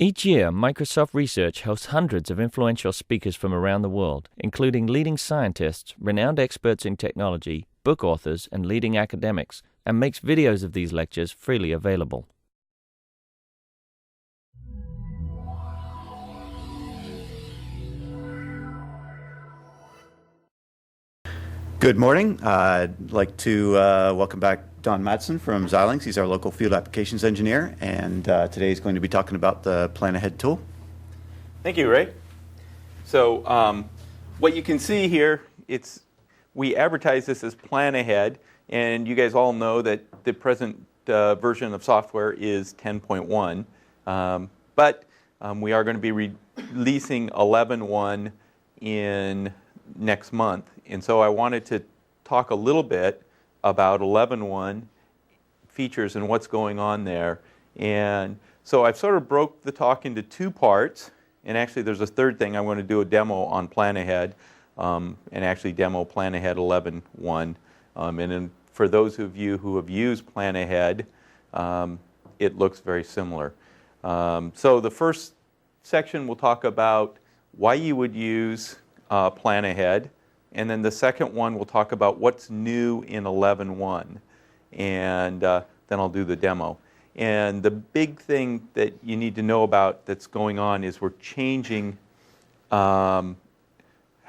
Each year, Microsoft Research hosts hundreds of influential speakers from around the world, including leading scientists, renowned experts in technology, book authors, and leading academics, and makes videos of these lectures freely available. Good morning. I'd like to welcome back Don Madsen from Xilinx. He's our local field applications engineer, and today he's going to be talking about the PlanAhead tool. Thank you, Ray. So what you can see here, we advertise this as PlanAhead, and you guys all know that the present version of software is 10.1, but we are going to be releasing 11.1 in next month. And so I wanted to talk a little bit about 11.1 features and what's going on there. And so I've sort of broke the talk into two parts. And actually there's a third thing. I want to do a demo on PlanAhead and actually demo PlanAhead 11.1. And then for those of you who have used PlanAhead, it looks very similar. So the first section will talk about why you would use PlanAhead. And then the second one will talk about what's new in 11.1. And then I'll do the demo. And the big thing that you need to know about that's going on is we're changing how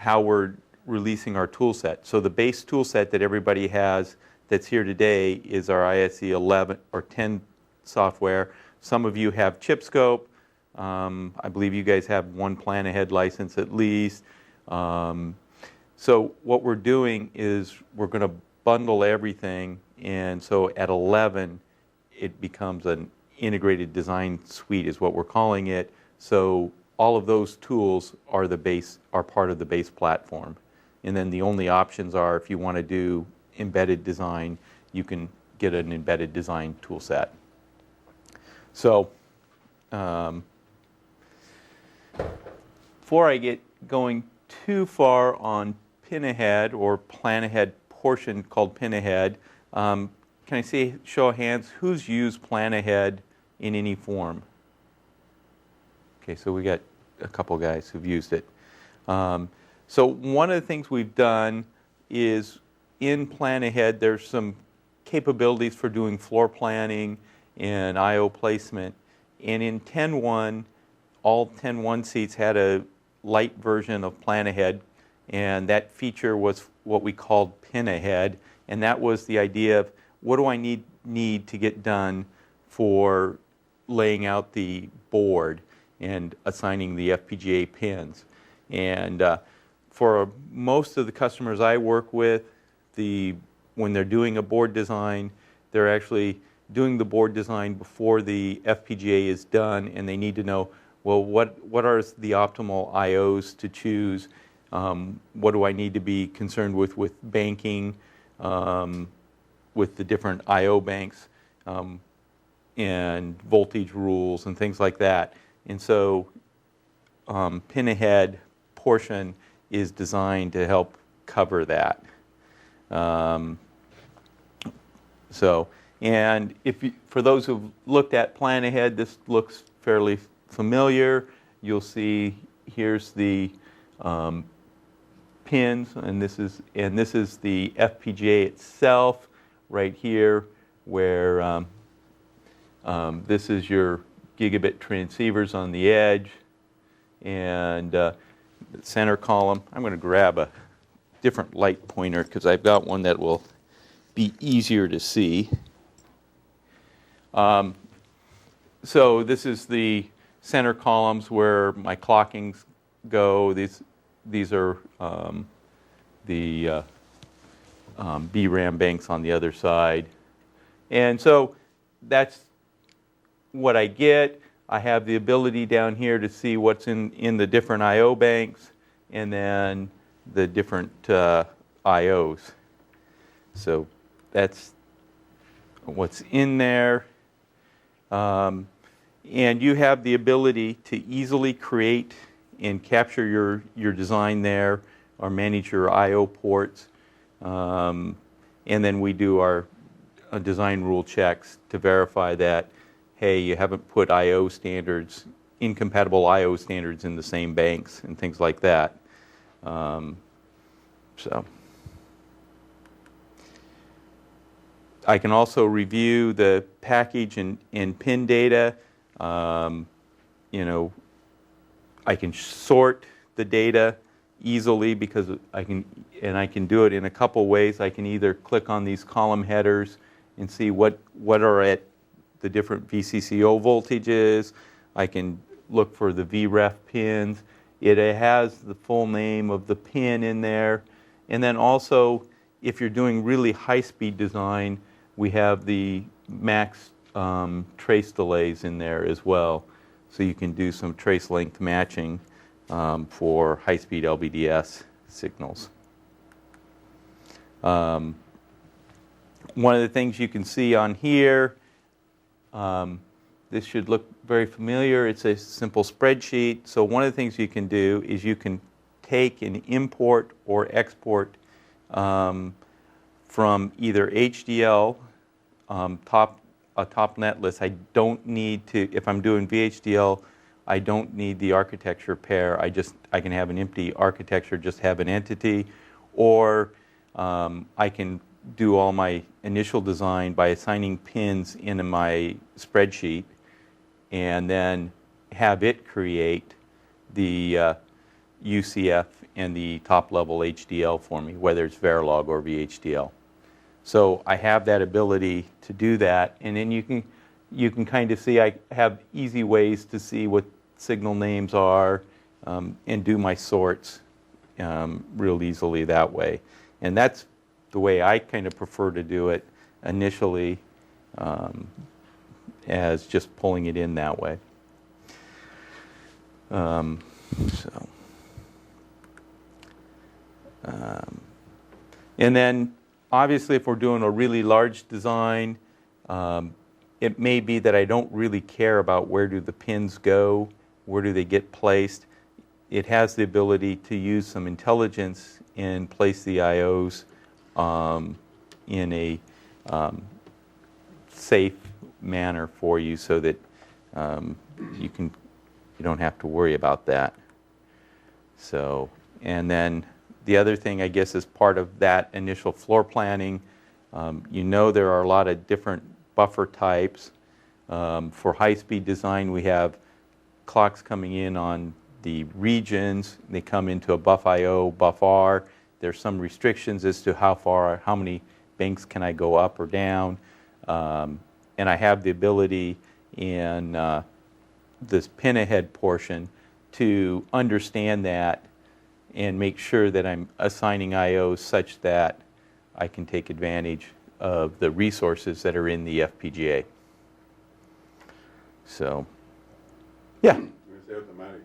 we're releasing our tool set. So the base tool set that everybody has that's here today is our ISE 11 or 10 software. Some of you have ChipScope. I believe you guys have one PlanAhead license at least. So what we're doing is we're going to bundle everything, and so at 11 it becomes an integrated design suite is what we're calling it. So all of those tools are part of the base platform. And then the only options are if you want to do embedded design, you can get an embedded design tool set. So before I get going too far on PinAhead or PlanAhead portion called PinAhead, can I see show of hands who's used PlanAhead in any form? Okay, so we got a couple guys who've used it. So one of the things we've done is in PlanAhead there's some capabilities for doing floor planning and I/O placement. And in 10.1, all 10.1 seats had a light version of PlanAhead, and that feature was what we called PinAhead, and that was the idea of what do I need to get done for laying out the board and assigning the FPGA pins. And for most of the customers I work with, when they're doing a board design, they're actually doing the board design before the FPGA is done, and they need to know, well, what are the optimal IOs to choose? What do I need to be concerned with banking, with the different IO banks, and voltage rules and things like that. And so PinAhead portion is designed to help cover that. And for those who've looked at PlanAhead, this looks fairly familiar. You'll see here's the pins, and this is the FPGA itself right here, where this is your gigabit transceivers on the edge, and the center column. I'm going to grab a different light pointer because I've got one that will be easier to see. So this is the center columns where my clockings go. These are the VRAM banks on the other side. And so that's what I get. I have the ability down here to see what's in the different I/O banks and then the different I/Os. So that's what's in there. And you have the ability to easily create and capture your design there or manage your I/O ports. And then we do our design rule checks to verify that, hey, you haven't put I/O standards incompatible I/O standards in the same banks and things like that. So I can also review the package and pin data. You know, I can sort the data easily because I can do it in a couple ways. I can either click on these column headers and see what are at the different VCCO voltages. I can look for the VREF pins. It has the full name of the pin in there. And then also, if you're doing really high-speed design, we have the max trace delays in there as well. So you can do some trace length matching for high-speed LVDS signals. One of the things you can see on here, this should look very familiar. It's a simple spreadsheet. So one of the things you can do is you can take and import or export from either HDL, a top net list. I don't need to, if I'm doing VHDL, I don't need the architecture pair. I can have an empty architecture, just have an entity, or I can do all my initial design by assigning pins into my spreadsheet and then have it create the UCF and the top level HDL for me, whether it's Verilog or VHDL. So I have that ability to do that, and then you can kind of see I have easy ways to see what signal names are and do my sorts real easily that way. And that's the way I kind of prefer to do it initially, as just pulling it in that way. And then obviously if we're doing a really large design, it may be that I don't really care about where do the pins go, where do they get placed. It has the ability to use some intelligence and place the IOs in a safe manner for you so that you don't have to worry about that. So, and then the other thing, I guess, is part of that initial floor planning. You know there are a lot of different buffer types. For high-speed design, we have clocks coming in on the regions. They come into a buff IO, buff R. There's some restrictions as to how many banks can I go up or down. And I have the ability in this PinAhead portion to understand that and make sure that I'm assigning IOs such that I can take advantage of the resources that are in the FPGA. So, yeah. When you say automatic,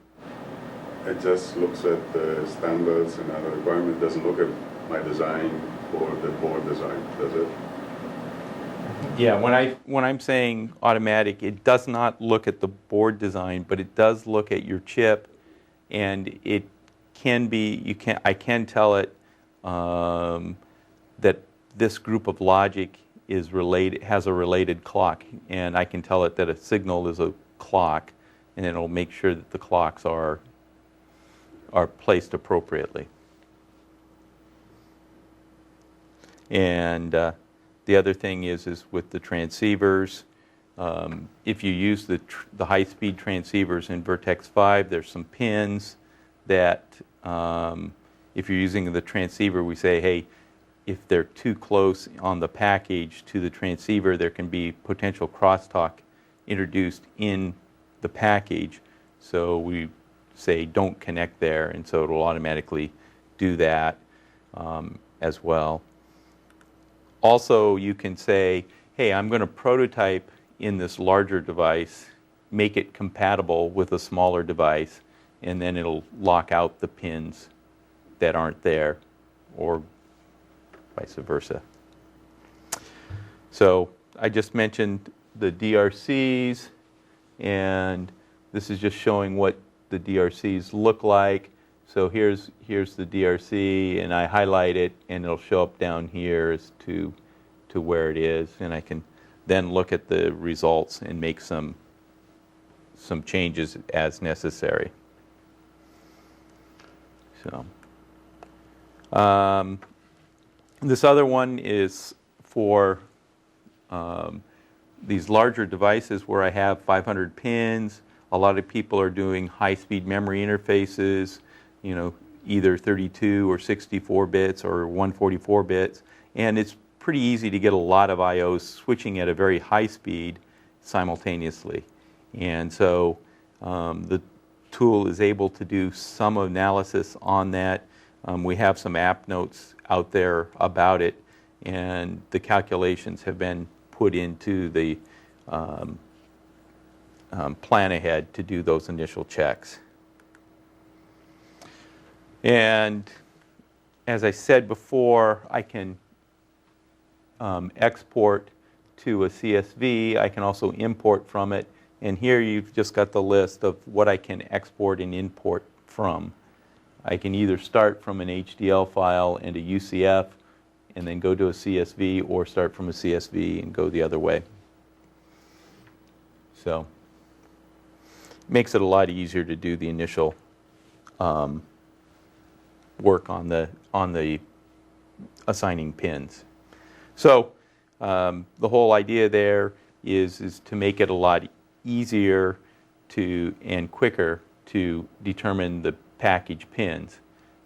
it just looks at the standards and other requirements, doesn't look at my design or the board design, does it? Yeah, when I'm saying automatic, it does not look at the board design, but it does look at your chip, and it can be, I can tell it that this group of logic is related, has a related clock, and I can tell it that a signal is a clock, and it'll make sure that the clocks are placed appropriately. And the other thing is with the transceivers, if you use the high-speed transceivers in Vertex 5, there's some pins that if you're using the transceiver, we say, hey, if they're too close on the package to the transceiver, there can be potential crosstalk introduced in the package. So we say don't connect there, and so it will automatically do that as well. Also, you can say, hey, I'm going to prototype in this larger device, make it compatible with a smaller device, and then it'll lock out the pins that aren't there, or vice versa. So I just mentioned the DRCs, and this is just showing what the DRCs look like. So here's the DRC, and I highlight it, and it'll show up down here as to where it is, and I can then look at the results and make some some changes as necessary. So this other one is for these larger devices where I have 500 pins. A lot of people are doing high-speed memory interfaces, either 32 or 64 bits or 144 bits, and it's pretty easy to get a lot of I/Os switching at a very high speed simultaneously. And so the tool is able to do some analysis on that. We have some app notes out there about it, and the calculations have been put into the PlanAhead to do those initial checks. And as I said before, I can export to a CSV. I can also import from it. And here you've just got the list of what I can export and import from. I can either start from an HDL file and a UCF and then go to a CSV, or start from a CSV and go the other way. So it makes it a lot easier to do the initial work on the assigning pins. So the whole idea there is to make it a lot easier and quicker to determine the package pins.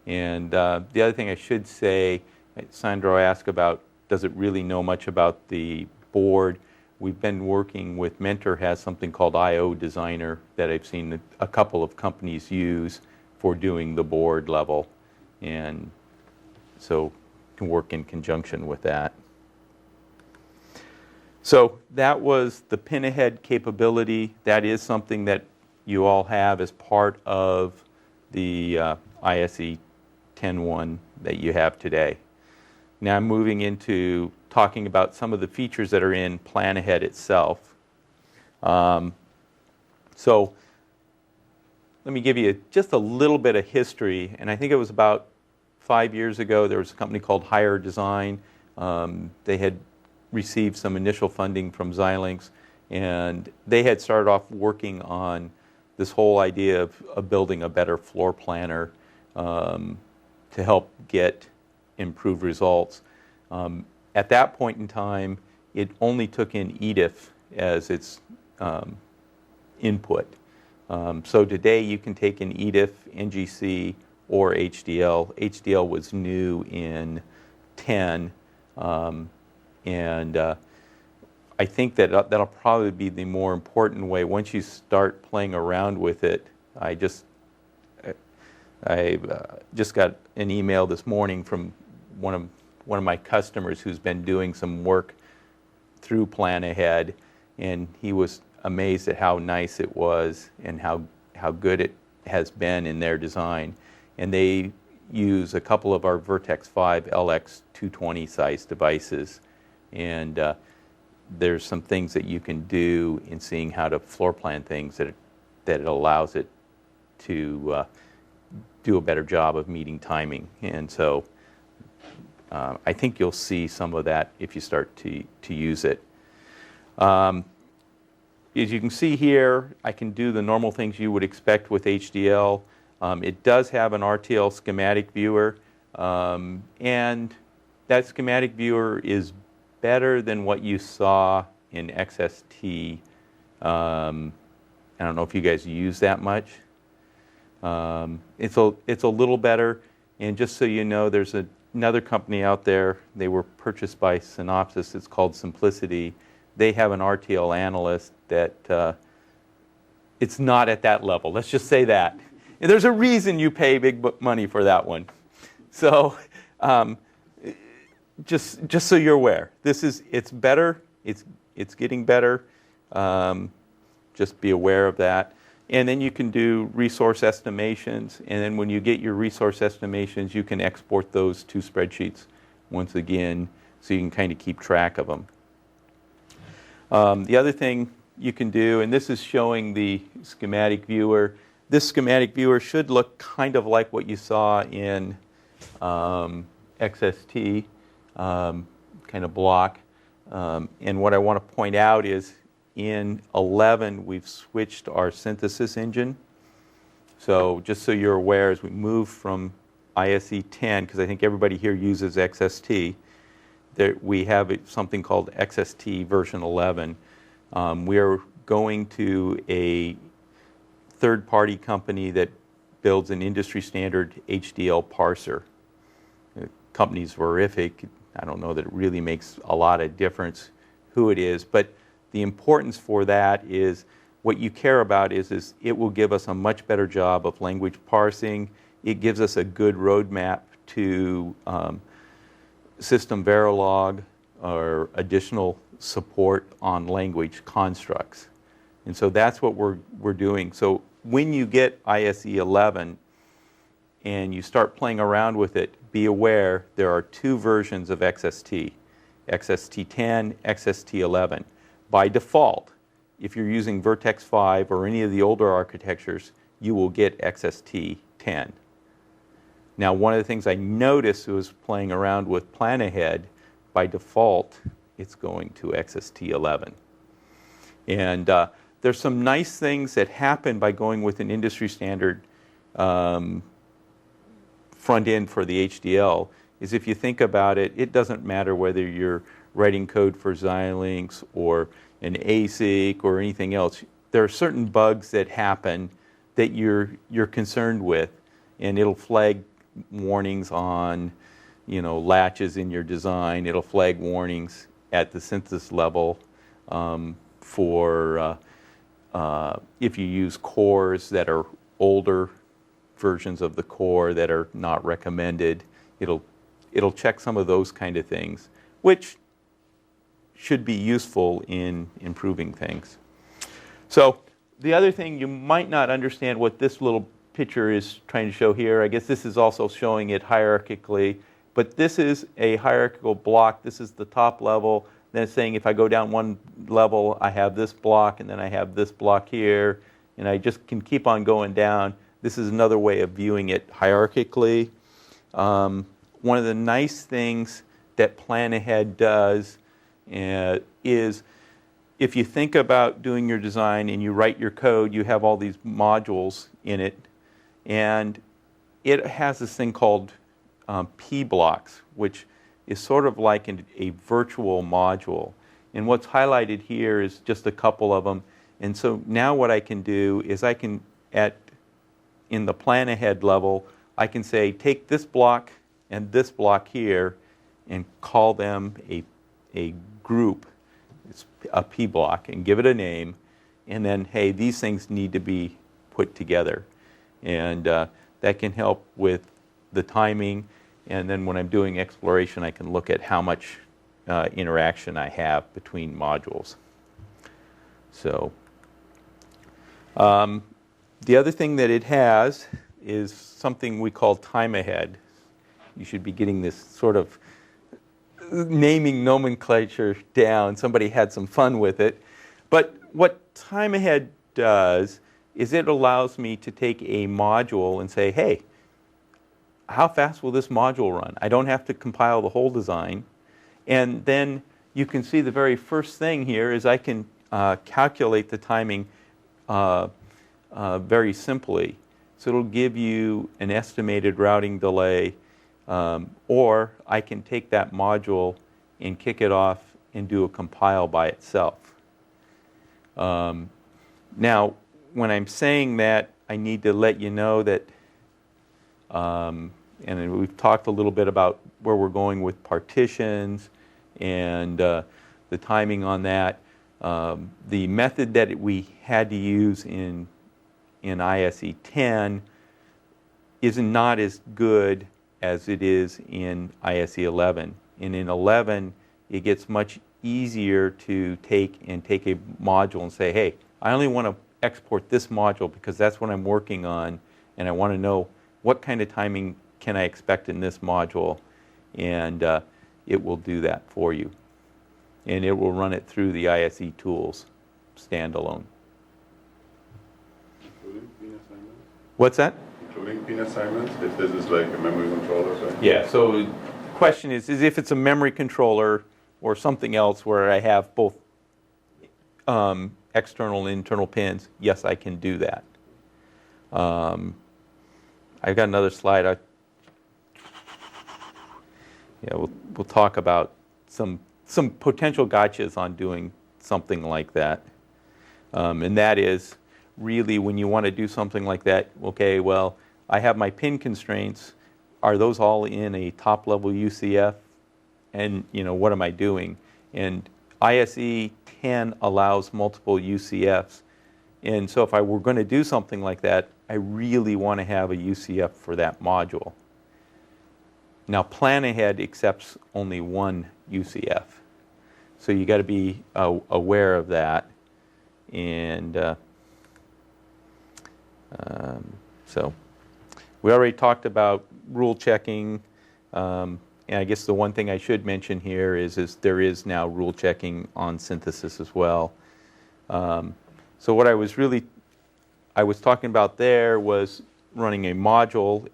And the other thing I should say, Sandro asked about, does it really know much about the board? We've been working with Mentor, has something called I/O Designer that I've seen a couple of companies use for doing the board level, and so can work in conjunction with that. So that was the PinAhead capability. That is something that you all have as part of the ISE 10.1 that you have today. Now I'm moving into talking about some of the features that are in PlanAhead itself. So let me give you just a little bit of history. And I think it was about 5 years ago, there was a company called Higher Design. They had received some initial funding from Xilinx, and they had started off working on this whole idea of building a better floor planner to help get improved results. At that point in time, it only took in EDIF as its input. So today you can take in EDIF, NGC, or HDL. HDL was new in 10, and I think that'll probably be the more important way. Once you start playing around with it, I just got an email this morning from one of my customers who's been doing some work through PlanAhead, and he was amazed at how nice it was and how good it has been in their design. And they use a couple of our Vertex 5 LX220 size devices, and there's some things that you can do in seeing how to floor plan things that it allows it to do a better job of meeting timing. And so I think you'll see some of that if you start to use it. As you can see here, I can do the normal things you would expect with HDL. It does have an RTL schematic viewer, and that schematic viewer is better than what you saw in XST. I don't know if you guys use that much. It's a little better, and just so you know, there's another company out there. They were purchased by Synopsys. It's called Simplicity. They have an RTL analyst that it's not at that level. Let's just say that. And there's a reason you pay big money for that one. So just so you're aware, it's better. It's getting better. Just be aware of that. And then you can do resource estimations. And then when you get your resource estimations, you can export those to spreadsheets once again, so you can kind of keep track of them. The other thing you can do, and this is showing the schematic viewer. This schematic viewer should look kind of like what you saw in XST, kind of block. And what I want to point out is in 11, we've switched our synthesis engine. So just so you're aware, as we move from ISE 10, because I think everybody here uses XST, we have something called XST version 11. We are going to a third-party company that builds an industry-standard HDL parser. The company's horrific. I don't know that it really makes a lot of difference who it is, but the importance for that is what you care about is it will give us a much better job of language parsing. It gives us a good roadmap to system Verilog or additional support on language constructs. And so that's what we're doing. So when you get ISE 11 and you start playing around with it, be aware there are two versions of XST, XST 10, XST 11. By default, if you're using Vertex 5 or any of the older architectures, you will get XST 10. Now, one of the things I noticed was playing around with PlanAhead, by default, it's going to XST 11. And there's some nice things that happen by going with an industry standard front end for the HDL, is if you think about it, it doesn't matter whether you're writing code for Xilinx or an ASIC or anything else. There are certain bugs that happen that you're concerned with, and it'll flag warnings on, latches in your design. It'll flag warnings at the synthesis level for if you use cores that are older versions of the core that are not recommended. It'll check some of those kind of things, which should be useful in improving things. So the other thing, you might not understand what this little picture is trying to show here. I guess this is also showing it hierarchically, but this is a hierarchical block. This is the top level. Then it's saying if I go down one level, I have this block, and then I have this block here, and I just can keep on going down. This is another way of viewing it hierarchically. One of the nice things that PlanAhead does is if you think about doing your design and you write your code, you have all these modules in it, and it has this thing called P blocks, which is sort of like a virtual module. And what's highlighted here is just a couple of them. And so now what I can do is I can, in the PlanAhead level, I can say take this block and this block here and call them a group, it's a P block, and give it a name, and then, hey, these things need to be put together. And that can help with the timing, and then when I'm doing exploration, I can look at how much interaction I have between modules. So the other thing that it has is something we call TimeAhead. You should be getting this sort of naming nomenclature down. Somebody had some fun with it. But what TimeAhead does is it allows me to take a module and say, hey, how fast will this module run? I don't have to compile the whole design. And then you can see the very first thing here is I can calculate the timing very simply. So it'll give you an estimated routing delay, or I can take that module and kick it off and do a compile by itself. Now, when I'm saying that, I need to let you know that, and we've talked a little bit about where we're going with partitions and the timing on that. The method that we had to use in ISE 10 is not as good as it is in ISE 11. And in 11, it gets much easier to take a module and say, hey, I only want to export this module because that's what I'm working on, and I want to know what kind of timing can I expect in this module, and it will do that for you. And it will run it through the ISE tools standalone. Including pin assignments? What's that? Including pin assignments, if this is like a memory controller, right? Yeah, so the question is if it's a memory controller or something else where I have both external and internal pins, yes, I can do that. I've got another slide. We'll talk about some potential gotchas on doing something like that. And that is really when you want to do something like that, okay, well, I have my pin constraints. Are those all in a top-level UCF? And, what am I doing? And ISE 10 allows multiple UCFs. And so if I were going to do something like that, I really want to have a UCF for that module. Now, PlanAhead accepts only one UCF. So you got to be aware of that. And so we already talked about rule checking. And I guess the one thing I should mention here is there is now rule checking on synthesis as well. So what I was talking about there was running a module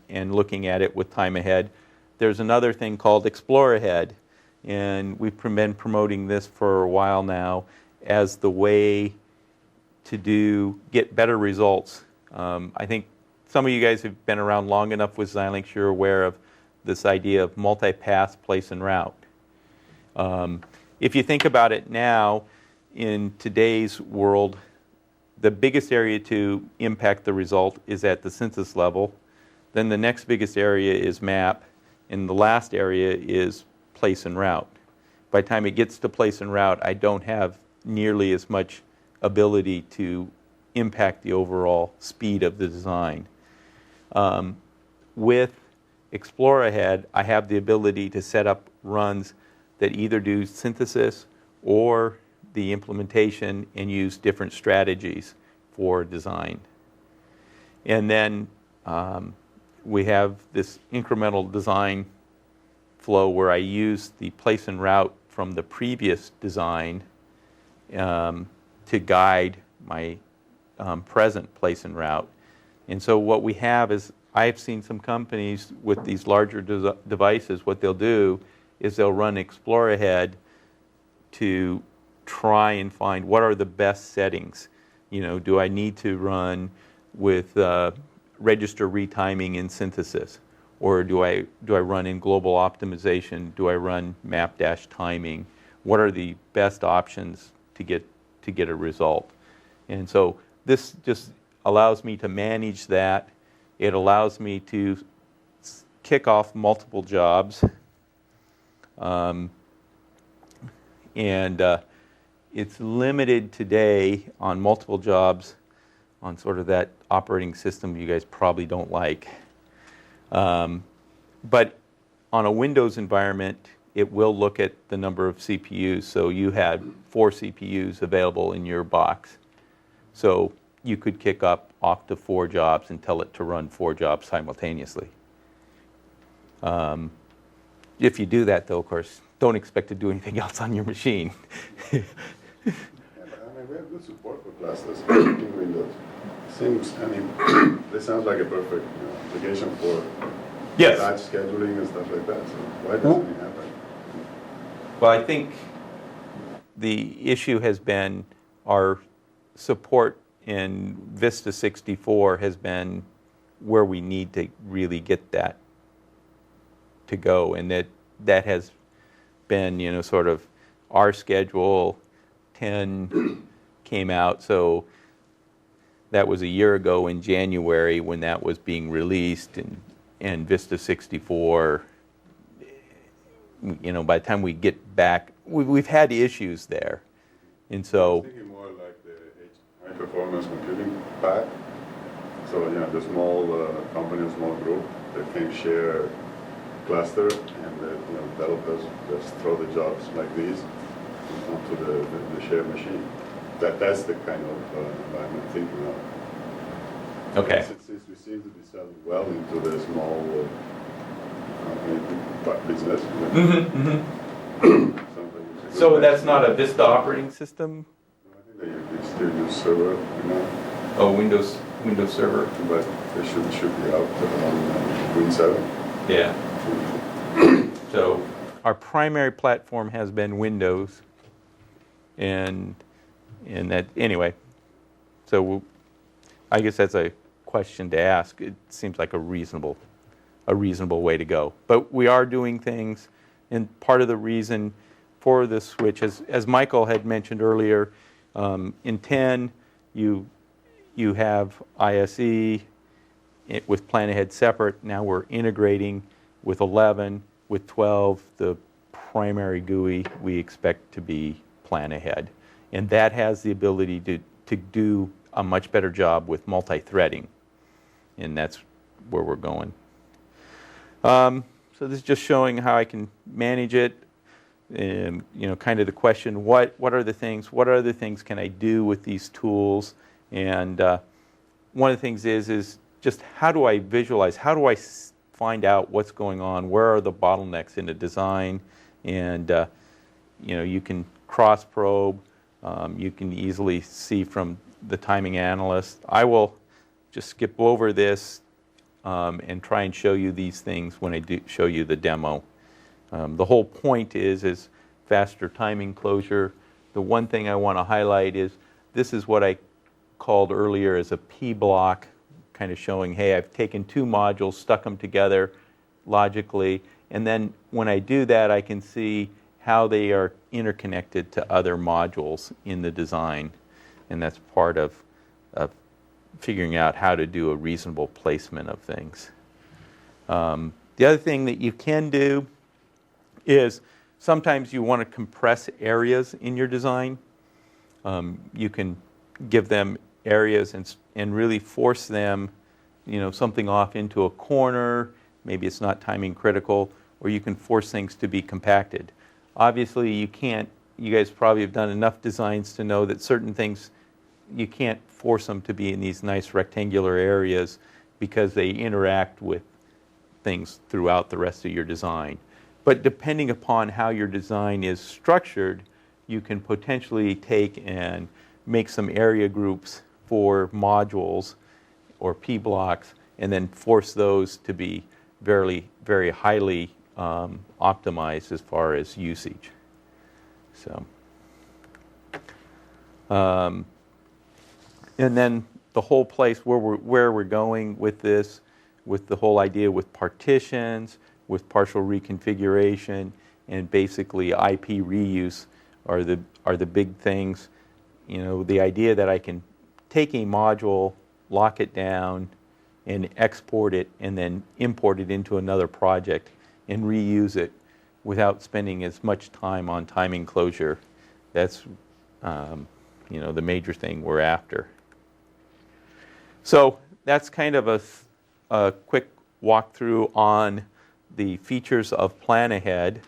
and looking at it with TimeAhead. There's another thing called PlanAhead, and we've been promoting this for a while now as the way to get better results. I think some of you guys have been around long enough with Xilinx, you're aware of this idea of multi-path, place, and route. If you think about it now, in today's world, the biggest area to impact the result is at the synthesis level. Then the next biggest area is map, and the last area is place and route. By the time it gets to place and route, I don't have nearly as much ability to impact the overall speed of the design. With PlanAhead, I have the ability to set up runs that either do synthesis or the implementation and use different strategies for design. And then we have this incremental design flow where I use the place and route from the previous design to guide my present place and route. And so what we have is, I've seen some companies with these larger devices, what they'll do is they'll run PlanAhead to try and find what are the best settings. Do I need to run with register retiming in synthesis? Or do I run in global optimization? Do I run map-timing? What are the best options to get a result? And so this just allows me to manage that. It allows me to kick off multiple jobs. And it's limited today on multiple jobs on sort of that operating system you guys probably don't like. But on a Windows environment, it will look at the number of CPUs. So you had 4 CPUs available in your box. So you could kick up off to 4 jobs and tell it to run 4 jobs simultaneously. If you do that, though, of course, don't expect to do anything else on your machine. Yeah, but, we have good support for clusters in Windows. This sounds like a perfect application for Yes. batch scheduling and stuff like that. So why doesn't it happen? Well, I think the issue has been our support in Vista 64 has been where we need to really get that to go, and that has been, sort of our schedule. 10 came out, so that was a year ago in January when that was being released, and Vista 64, by the time we get back, we've had issues there, and so. I was thinking more like the high performance computing pack. So the small company, small group that can share cluster, and developers just throw the jobs like these onto the shared machine. That's the kind of environment I'm thinking of. Okay. Since we seem to be selling well into the small business. So that's not a Vista operating system? I think they still use server. Oh, Windows Server. But they should be out on Win 7. Yeah. So our primary platform has been Windows, and And that, anyway, so I guess that's a question to ask. It seems like a reasonable way to go. But we are doing things, and part of the reason for the switch, as Michael had mentioned earlier, in 10 you have ISE with PlanAhead separate. Now we're integrating with 11. With 12, the primary GUI we expect to be PlanAhead. And that has the ability to do a much better job with multi-threading. And that's where we're going. So this is just showing how I can manage it. And, kind of the question, what other things can I do with these tools? And one of the things is just how do I visualize? How do I find out what's going on? Where are the bottlenecks in the design? And you can cross probe. You can easily see from the timing analyst. I will just skip over this and try and show you these things when I do show you the demo. The whole point is faster timing closure. The one thing I want to highlight is this is what I called earlier as a P block, kind of showing, hey, I've taken two modules, stuck them together logically, and then when I do that, I can see how they are interconnected to other modules in the design, and that's part of figuring out how to do a reasonable placement of things. The other thing that you can do is sometimes you want to compress areas in your design. You can give them areas and really force them, something off into a corner. Maybe it's not timing critical, or you can force things to be compacted. Obviously, you can't. You guys probably have done enough designs to know that certain things you can't force them to be in these nice rectangular areas because they interact with things throughout the rest of your design. But depending upon how your design is structured, you can potentially take and make some area groups for modules or P blocks and then force those to be very, very highly optimized as far as usage. So, and then the whole place where we're going with this, with the whole idea with partitions, with partial reconfiguration, and basically IP reuse are the big things. The idea that I can take a module, lock it down, and export it, and then import it into another project and reuse it without spending as much time on timing closure. That's the major thing we're after. So that's kind of a quick walkthrough on the features of PlanAhead.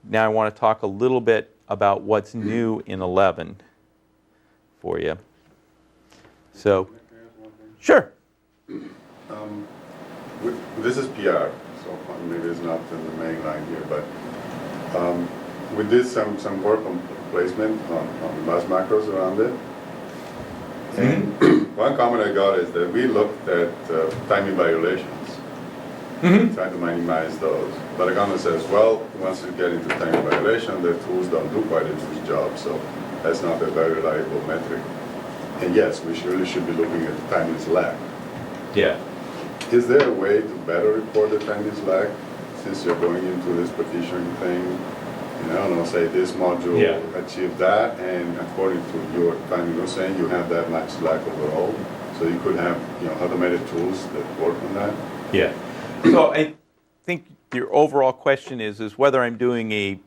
Now I want to talk a little bit about what's new in 11 for you. So, sure. This is PR, so maybe it's not in the main line here, but we did some work on placement on bus macros around it. And one comment I got is that we looked at timing violations, trying to minimize those. But the comment says, well, once you get into timing violation, the tools don't do quite a good job, so that's not a very reliable metric. And yes, we surely should be looking at the timing lag. Yeah. Is there a way to better report the timing lag since you're going into this partitioning thing? I don't know, say this module achieved that, and according to your timing, you're saying you have that much lag overall. So you could have automated tools that work on that. Yeah. So I think your overall question is whether I'm doing a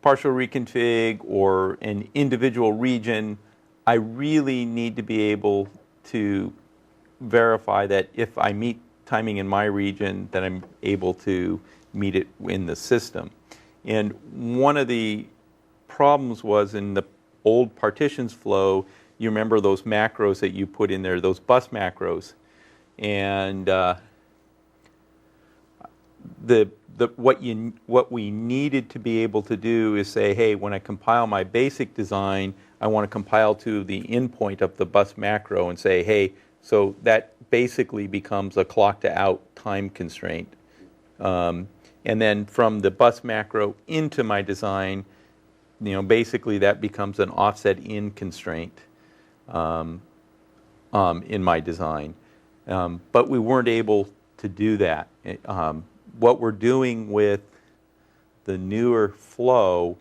partial reconfig or an individual region, I really need to be able to verify that if I meet timing in my region, that I'm able to meet it in the system. And one of the problems was in the old partitions flow, you remember those macros that you put in there, those bus macros. And what we needed to be able to do is say, hey, when I compile my basic design, I want to compile to the endpoint of the bus macro and say, hey, so that basically becomes a clock to out time constraint. And then from the bus macro into my design, basically that becomes an offset in constraint in my design. But we weren't able to do that. What we're doing with the newer flow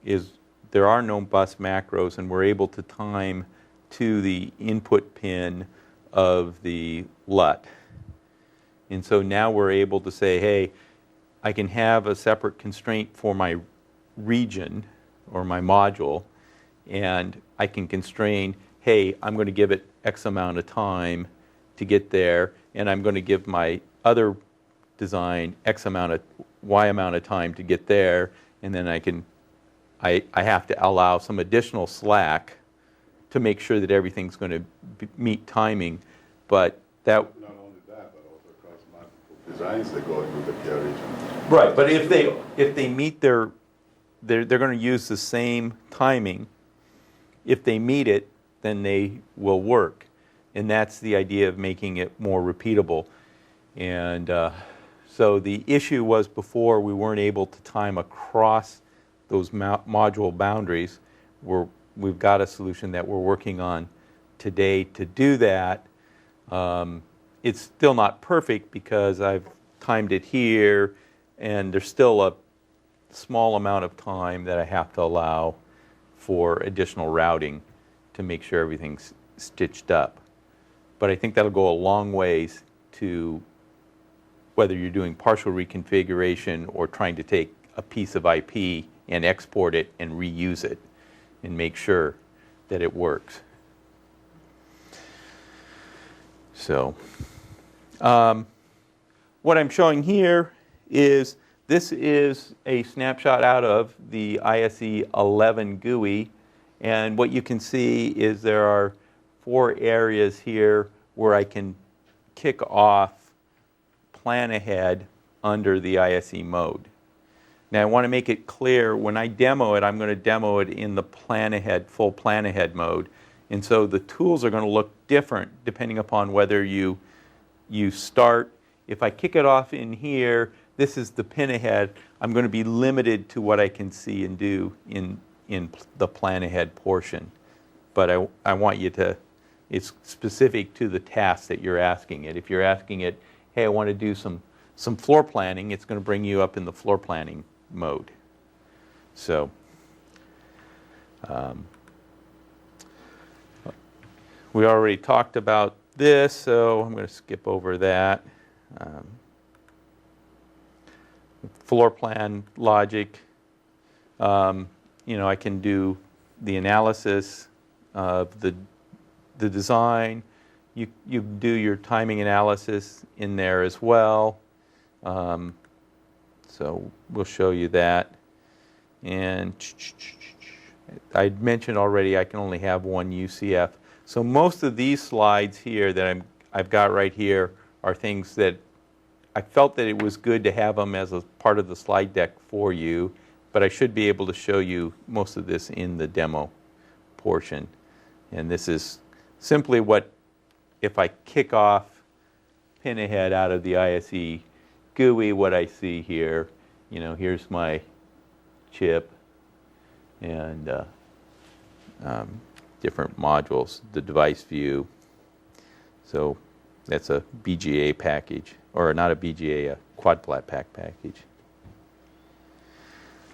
is there are no bus macros, and we're able to time to the input pin of the LUT. And so now we're able to say, hey, I can have a separate constraint for my region or my module, and I can constrain, hey, I'm going to give it X amount of time to get there, and I'm going to give my other design Y amount of time to get there, and then I have to allow some additional slack to make sure that everything's going to meet timing. But that Not only that, but also across multiple designs that go into the care region. right. But if they meet they're going to use the same timing. If they meet it, then they will work, and that's the idea of making it more repeatable. And so the issue was before we weren't able to time across those module boundaries. We've got a solution that we're working on today to do that. It's still not perfect because I've timed it here, and there's still a small amount of time that I have to allow for additional routing to make sure everything's stitched up. But I think that'll go a long ways to whether you're doing partial reconfiguration or trying to take a piece of IP and export it and reuse it and make sure that it works. So what I'm showing here is this is a snapshot out of the ISE 11 GUI, and what you can see is there are 4 areas here where I can kick off PlanAhead under the ISE mode. Now I want to make it clear, when I demo it, I'm going to demo it in the PlanAhead, full PlanAhead mode. And so the tools are going to look different depending upon whether you start. If I kick it off in here, this is the PinAhead. I'm going to be limited to what I can see and do in the PlanAhead portion. But I want you to, it's specific to the task that you're asking it. If you're asking it, hey, I want to do some floor planning, it's going to bring you up in the floor planning mode. So we already talked about this, so I'm going to skip over that. Floor plan logic, I can do the analysis of the design. You do your timing analysis in there as well. So we'll show you that. And I mentioned already I can only have one UCF. So most of these slides here that I've got right here are things that I felt that it was good to have them as a part of the slide deck for you, but I should be able to show you most of this in the demo portion. And this is simply what, if I kick off PinAhead out of the ISE GUI, what I see here, here's my chip and different modules, the device view. So that's a BGA package, or not a BGA, a quad flat pack package.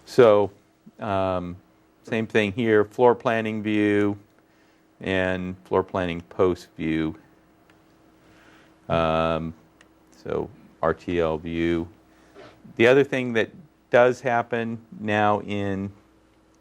So same thing here, floor planning view and floor planning post view. So RTL view. The other thing that does happen now in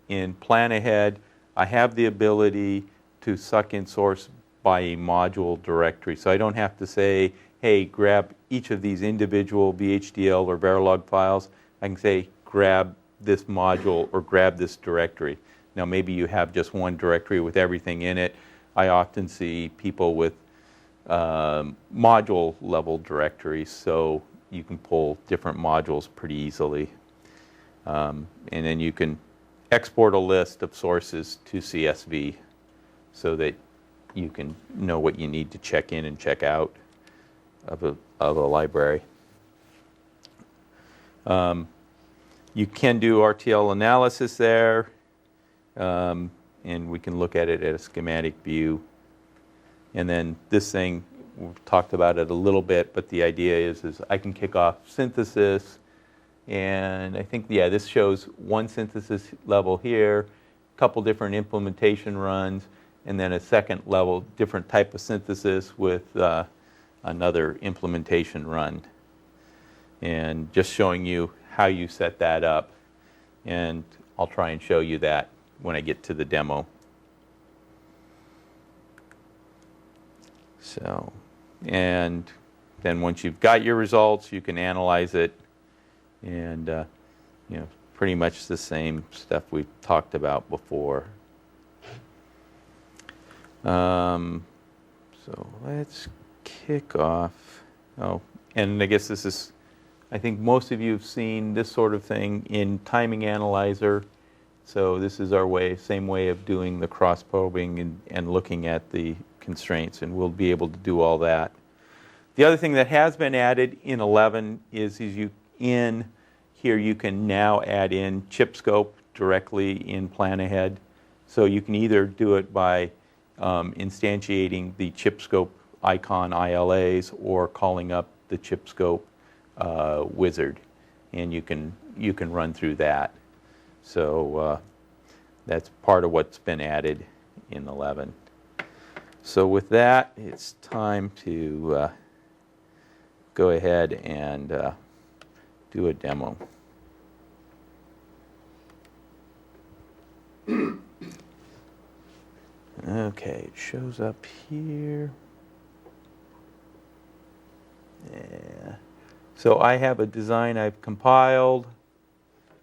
PlanAhead, I have the ability to suck in source by a module directory. So I don't have to say, hey, grab each of these individual VHDL or Verilog files. I can say, grab this module or grab this directory. Now maybe you have just one directory with everything in it. I often see people with module level directories, so you can pull different modules pretty easily. And then you can export a list of sources to CSV so that you can know what you need to check in and check out of a library. You can do RTL analysis there. and we can look at it at a schematic view. And then this thing, we've talked about it a little bit, but the idea is I can kick off synthesis, and I think, yeah, this shows one synthesis level here, a couple different implementation runs, and then a second level, different type of synthesis with another implementation run. And just showing you how you set that up. And I'll try and show you that when I get to the demo. So, and then once you've got your results, you can analyze it, and pretty much the same stuff we've talked about before. So let's kick off. Oh, and I guess this is, I think most of you have seen this sort of thing in Timing Analyzer. So this is our same way of doing the cross-probing and looking at the constraints, and we'll be able to do all that. The other thing that has been added in 11 is you can now add in chip scope directly in PlanAhead. So you can either do it by instantiating the chip scope icon ILAs or calling up the chip scope wizard, and you can run through that. So that's part of what's been added in 11. So with that, it's time to go ahead and do a demo. Okay, it shows up here. Yeah. So I have a design I've compiled,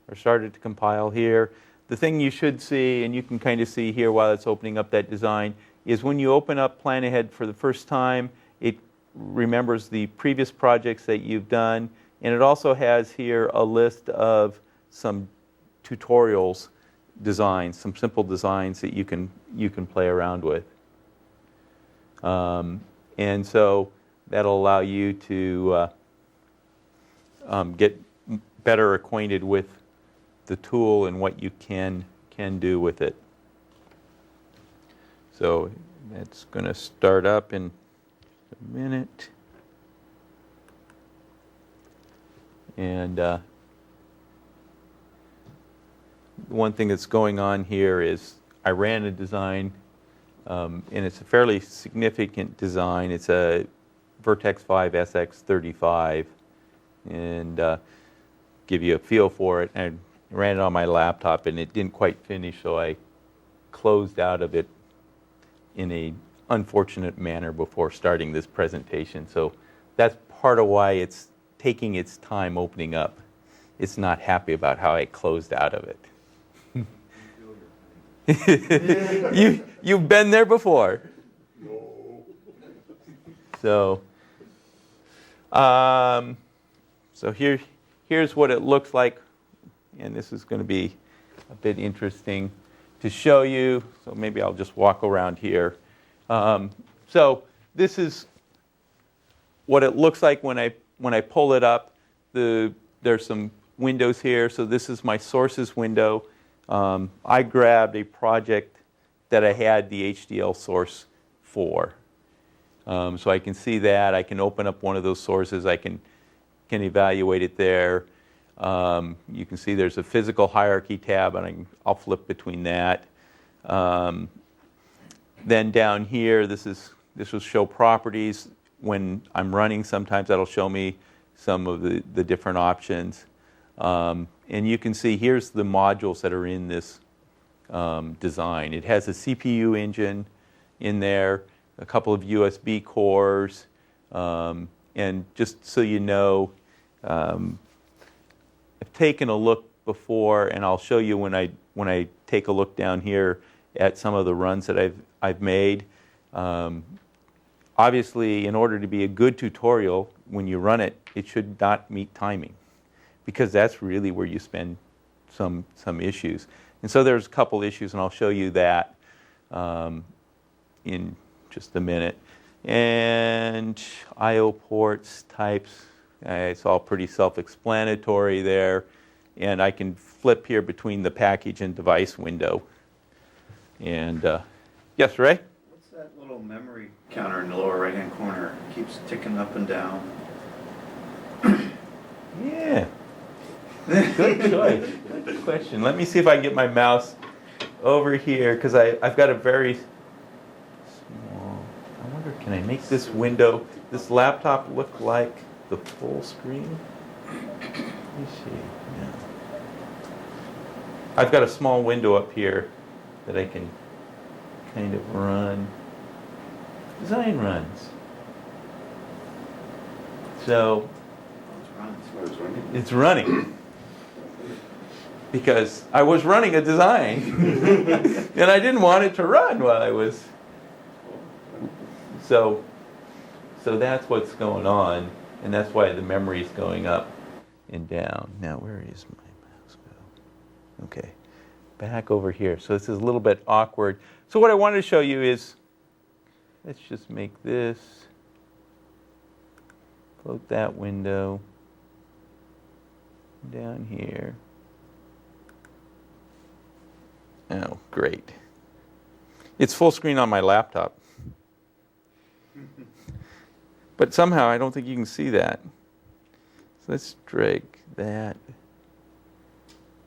or started to compile here. The thing you should see, and you can kind of see here while it's opening up that design, is when you open up PlanAhead for the first time, it remembers the previous projects that you've done, and it also has here a list of some tutorials designs, some simple designs that you can play around with. And so that'll allow you to get better acquainted with the tool and what you can do with it. So that's going to start up in a minute. And one thing that's going on here is I ran a design, and it's a fairly significant design. It's a Vertex 5 SX35, and give you a feel for it. And I ran it on my laptop, and it didn't quite finish, so I closed out of it in a unfortunate manner before starting this presentation. So that's part of why it's taking its time opening up. It's not happy about how I closed out of it. You've been there before. No. So here's what it looks like, and this is going to be a bit interesting to show you. So maybe I'll just walk around here. So this is what it looks like when I pull it up. There's some windows here. So this is my sources window. I grabbed a project that I had the HDL source for. So I can see that. I can open up one of those sources. I can evaluate it there. You can see there's a physical hierarchy tab, and I'll flip between that. Then down here, this will show properties. When I'm running, sometimes that'll show me some of the different options. And you can see here's the modules that are in this design. It has a CPU engine in there, a couple of USB cores, and just so you know, I've taken a look before, and I'll show you when I take a look down here at some of the runs that I've made. Obviously, in order to be a good tutorial, when you run it, it should not meet timing, because that's really where you spend some issues. And so there's a couple issues, and I'll show you that in just a minute. And I/O ports, types, it's all pretty self-explanatory there. And I can flip here between the package and device window And yes, Ray? What's that little memory counter in the lower right-hand corner? It keeps ticking up and down. Yeah. Good choice. Good question. Let me see if I can get my mouse over here, because I've got a very small. I wonder, can I make this window, this laptop, look like the full screen? Let me see. Yeah. I've got a small window up here that I can kind of run. Design runs. So it's running. Because I was running a design and I didn't want it to run while I was. So that's what's going on, and that's why the memory is going up and down. Now, where is my mouse go? Okay, back over here. So this is a little bit awkward. So what I wanted to show you is, let's just make this, float that window down here. Oh, great. It's full screen on my laptop. But somehow I don't think you can see that. So let's drag that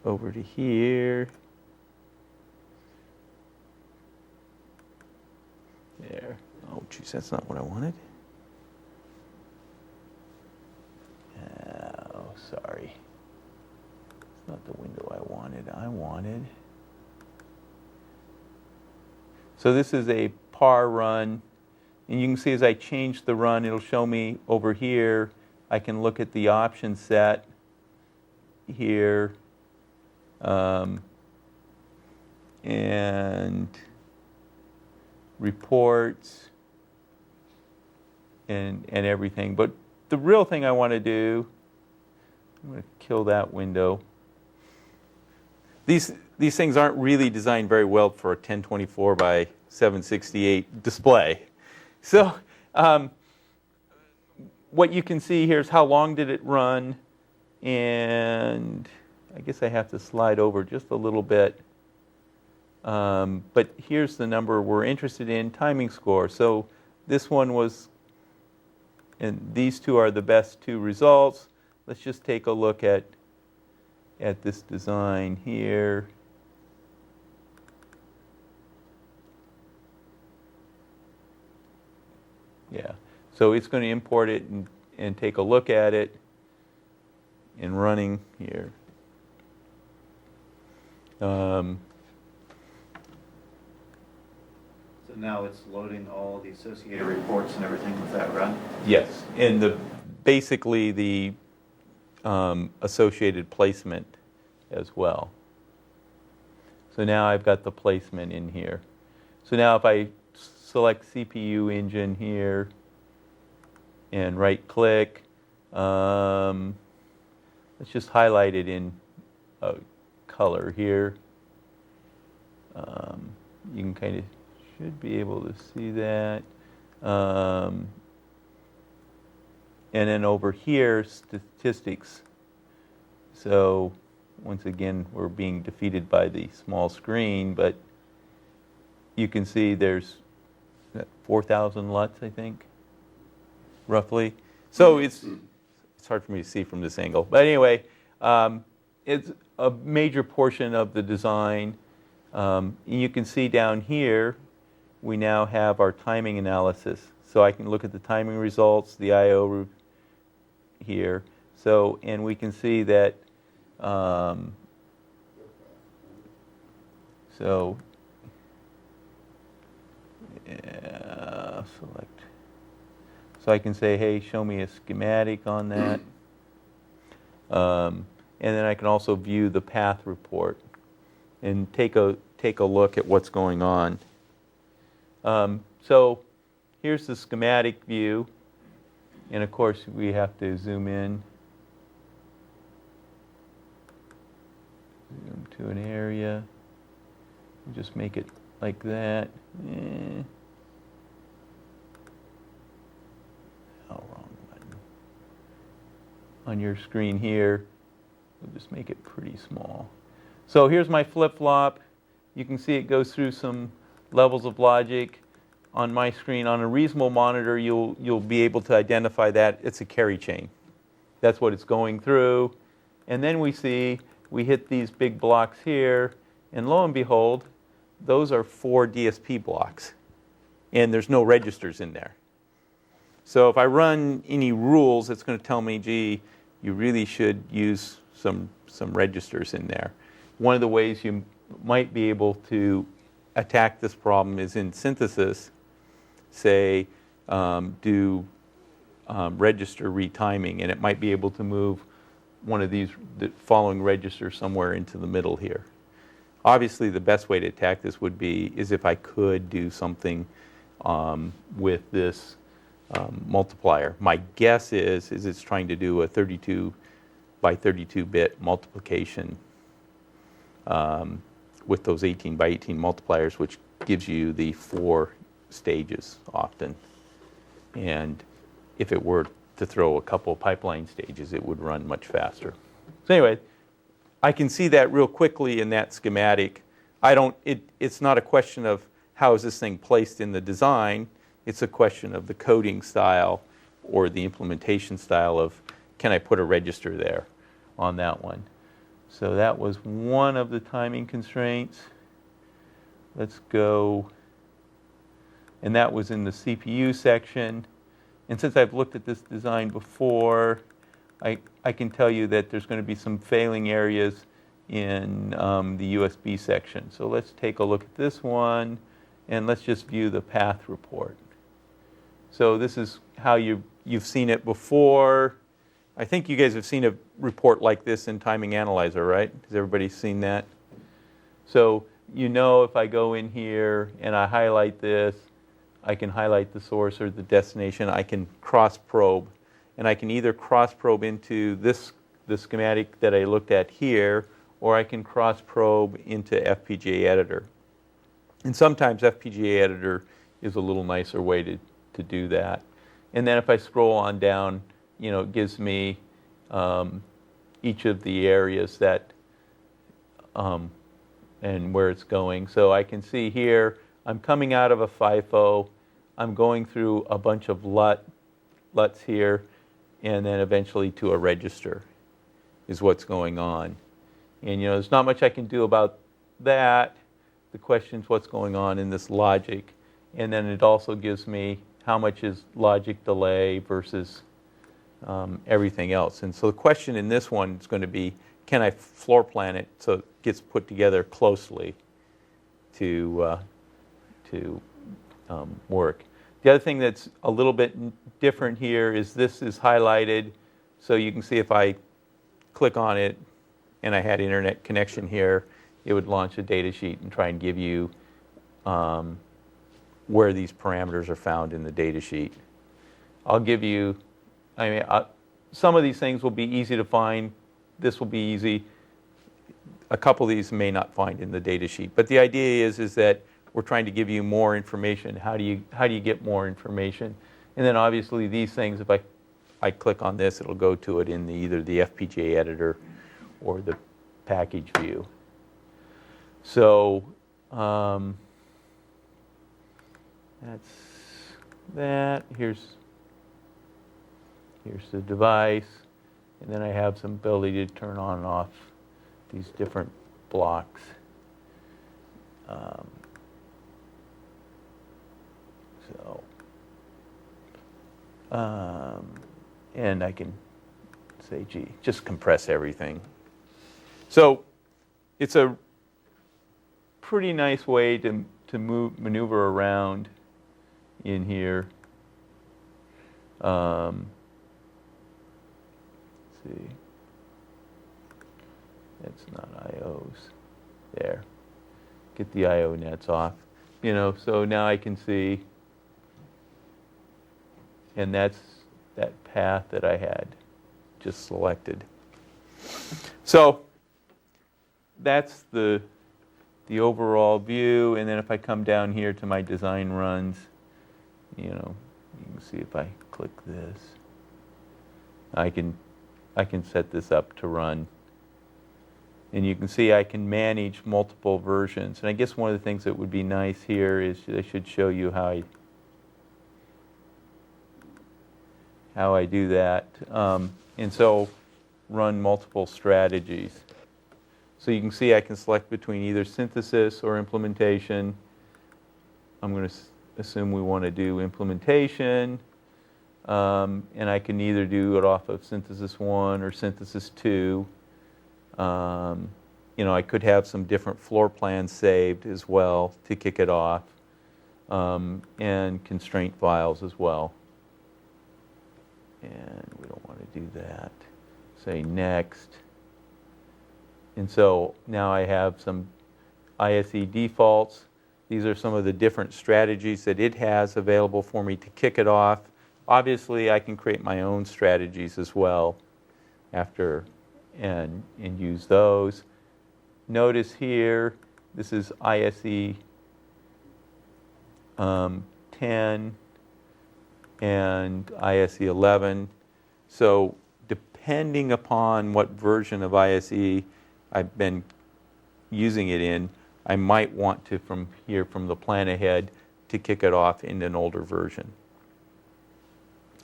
over to here. There. Oh, geez, that's not what I wanted. Oh, sorry. It's not the window I wanted. So this is a par run, and you can see as I change the run, it'll show me over here. I can look at the option set here, and reports and everything. But the real thing I want to do, I'm going to kill that window. These things aren't really designed very well for a 1024 by 768 display. So what you can see here is how long did it run, and I guess I have to slide over just a little bit. But here's the number we're interested in, timing score. So this one was, and these two are the best two results. Let's just take a look at this design here. Yeah, so it's going to import it and take a look at it in running here. So now it's loading all the associated reports and everything with that run? Yes, and basically the associated placement as well. So now I've got the placement in here. So now if I select CPU engine here and right click, let's just highlight it in color here. You can kind of should be able to see that. And then over here, statistics. So once again, we're being defeated by the small screen, but you can see there's 4,000 LUTs, I think, roughly. So it's hard for me to see from this angle. But anyway, it's a major portion of the design. You can see down here, we now have our timing analysis. So I can look at the timing results, the I/O here. So, and we can see that, so, yeah, select. So I can say, hey, show me a schematic on that. And then I can also view the path report and take a look at what's going on. So here's the schematic view. And of course, we have to zoom in. Zoom to an area. Just make it like that. Oh, wrong button. On your screen here, we'll just make it pretty small. So here's my flip-flop. You can see it goes through some levels of logic. On my screen, on a reasonable monitor, you'll be able to identify that it's a carry chain. That's what it's going through. And then we hit these big blocks here, and lo and behold, those are 4 DSP blocks. And there's no registers in there. So if I run any rules, it's going to tell me, gee, you really should use some registers in there. One of the ways you might be able to attack this problem is in synthesis, say, do register retiming, and it might be able to move one of the following registers somewhere into the middle here. Obviously, the best way to attack this is if I could do something with this multiplier. My guess is it's trying to do a 32 by 32 bit multiplication with those 18 by 18 multipliers, which gives you the 4 stages often. And if it were to throw a couple pipeline stages, it would run much faster. So anyway, I can see that real quickly in that schematic. It's not a question of how is this thing placed in the design. It's a question of the coding style or the implementation style of, can I put a register there on that one? So that was one of the timing constraints. Let's go, and that was in the CPU section. And since I've looked at this design before, I can tell you that there's going to be some failing areas in the USB section. So let's take a look at this one, and let's just view the path report. So this is how you've seen it before. I think you guys have seen a report like this in Timing Analyzer, right? Has everybody seen that? So you know, if I go in here and I highlight this, I can highlight the source or the destination. I can cross-probe. And I can either cross-probe into the schematic that I looked at here, or I can cross-probe into FPGA Editor. And sometimes FPGA Editor is a little nicer way to do that. And then if I scroll on down, it gives me each of the areas that and where it's going. So I can see here, I'm coming out of a FIFO. I'm going through a bunch of LUTs here, and then eventually to a register is what's going on. And there's not much I can do about that. The question is what's going on in this logic. And then it also gives me how much is logic delay versus everything else. And so the question in this one is going to be, can I floor plan it so it gets put together closely to work? The other thing that's a little bit different here is this is highlighted. So you can see if I click on it and I had internet connection here, it would launch a data sheet and try and give you where these parameters are found in the data sheet. I'll give you, some of these things will be easy to find. This will be easy. A couple of these may not find in the data sheet. But the idea is that we're trying to give you more information. How do you get more information? And then obviously these things, if I click on this, it'll go to it in either the FPGA editor or the package view. So that's that. Here's the device. And then I have some ability to turn on and off these different blocks. And I can say, gee, just compress everything. So it's a pretty nice way to maneuver around in here. Let's see. That's not IOs. There. Get the IO nets off. So now I can see, and that's that path that I had just selected. So that's the overall view. And then if I come down here to my design runs, you can see if I click this, I can set this up to run. And you can see I can manage multiple versions. And I guess one of the things that would be nice here is I should show you how I do that. And so run multiple strategies. So you can see I can select between either synthesis or implementation. I'm going to assume we want to do implementation. And I can either do it off of synthesis 1 or synthesis 2. I could have some different floor plans saved as well to kick it off, and constraint files as well. And we don't want to do that. Say next. And so now I have some ISE defaults. These are some of the different strategies that it has available for me to kick it off. Obviously, I can create my own strategies as well after and use those. Notice here, this is ISE 10 and ISE 11. So depending upon what version of ISE I've been using it in, I might want to, from the PlanAhead, to kick it off in an older version.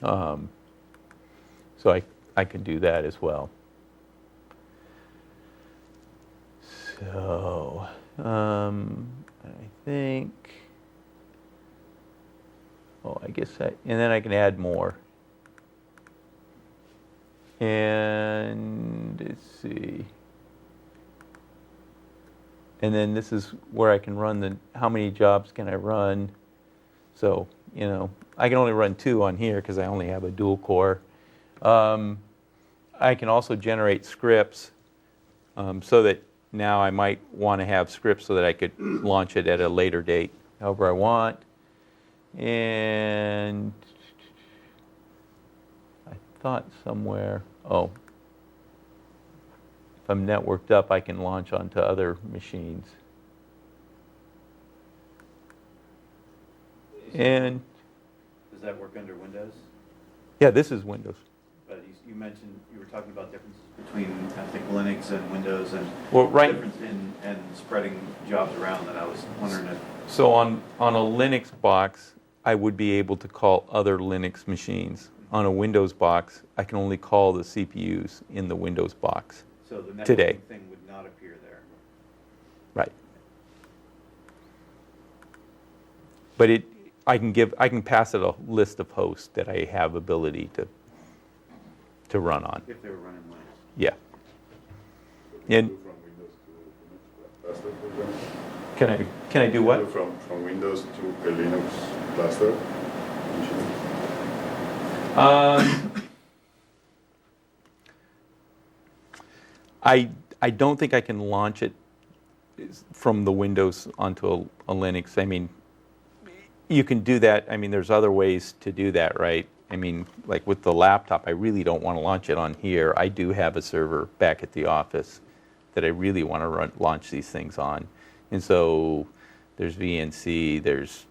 So I can do that as well. So I think, and then I can add more. And let's see. And then this is where I can run how many jobs can I run. So, I can only run 2 on here because I only have a dual core. I can also generate scripts so that now I might want to have scripts so that I could launch it at a later date, however I want. And I thought somewhere, if I'm networked up, I can launch onto other machines. And Does that work under Windows? yeah, this is Windows. But you mentioned, you were talking about differences between, I think, Linux and Windows, and difference in spreading jobs around, that I was wondering if... So on a Linux box, I would be able to call other Linux machines. On a Windows box, I can only call the CPUs in the Windows box. So the networking today thing would not appear there. Right. But I can pass it a list of hosts that I have ability to run on. If they were running Linux. Yeah. Can And you do from Windows to Linux cluster, for example? can I do what? From Windows to a Linux cluster machine? I don't think I can launch it from the Windows onto a Linux. I mean, you can do that. I mean, there's other ways to do that, right? I mean, like with the laptop, I really don't want to launch it on here. I do have a server back at the office that I really want to launch these things on. And so there's VNC, there's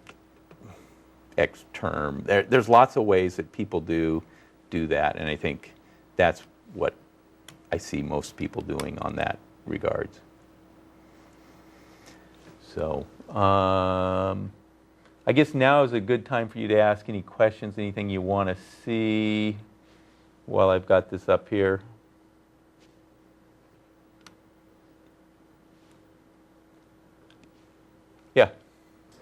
Xterm. There's lots of ways that people do that, and I think that's what I see most people doing on that regards. So I guess now is a good time for you to ask any questions, anything you want to see while I've got this up here. Yeah.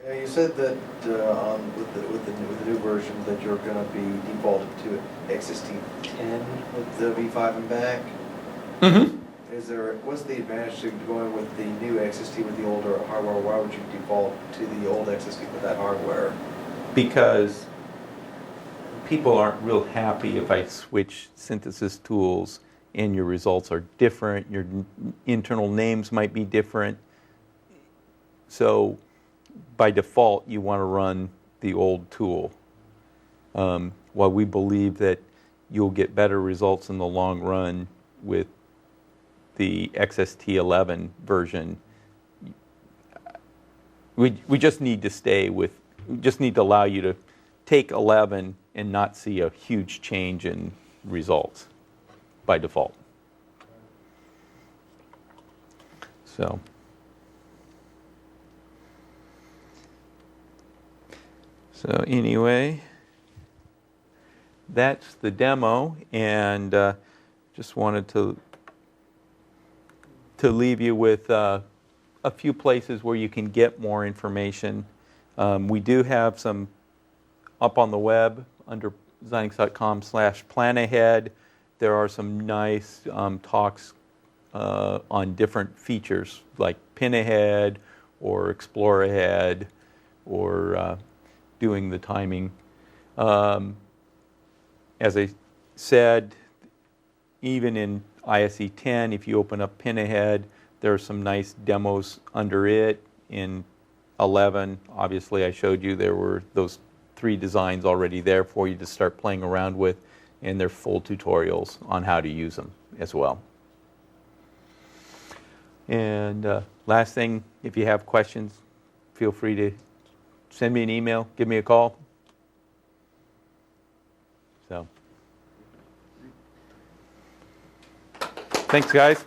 You said that with the new version that you're going to be defaulted to XST 10 with the V5 and back. Mm-hmm. What's the advantage to going with the new XST with the older hardware? Why would you default to the old XST with that hardware? Because people aren't real happy if I switch synthesis tools and your results are different, your internal names might be different. So by default, you want to run the old tool. While we believe that you'll get better results in the long run with the XST11 version, we just need to just need to allow you to take 11 and not see a huge change in results by default. So anyway, that's the demo, and just wanted to leave you with a few places where you can get more information. We do have some up on the web under xilinx.com/PlanAhead. There are some nice talks on different features like PinAhead or ExploreAhead or doing the timing. As I said, even in ISE 10, if you open up PinAhead, there are some nice demos under it. In 11, obviously I showed you there were those 3 designs already there for you to start playing around with, and they're full tutorials on how to use them as well. And last thing, if you have questions, feel free to send me an email, give me a call. So, thanks, guys.